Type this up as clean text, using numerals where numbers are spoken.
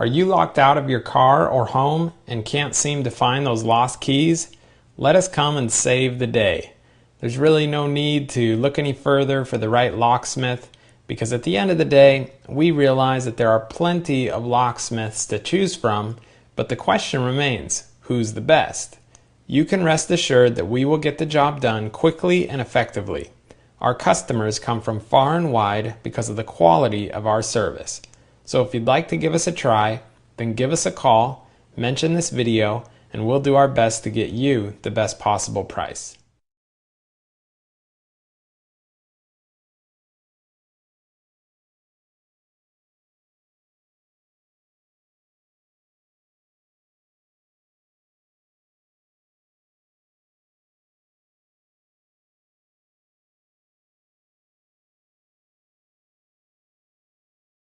Are you locked out of your car or home and can't seem to find those lost keys? Let us come and save the day. There's really no need to look any further for the right locksmith, because at the end of the day, we realize that there are plenty of locksmiths to choose from, but the question remains, who's the best? You can rest assured that we will get the job done quickly and effectively. Our customers come from far and wide because of the quality of our service. So if you'd like to give us a try, then give us a call, mention this video, and we'll do our best to get you the best possible price.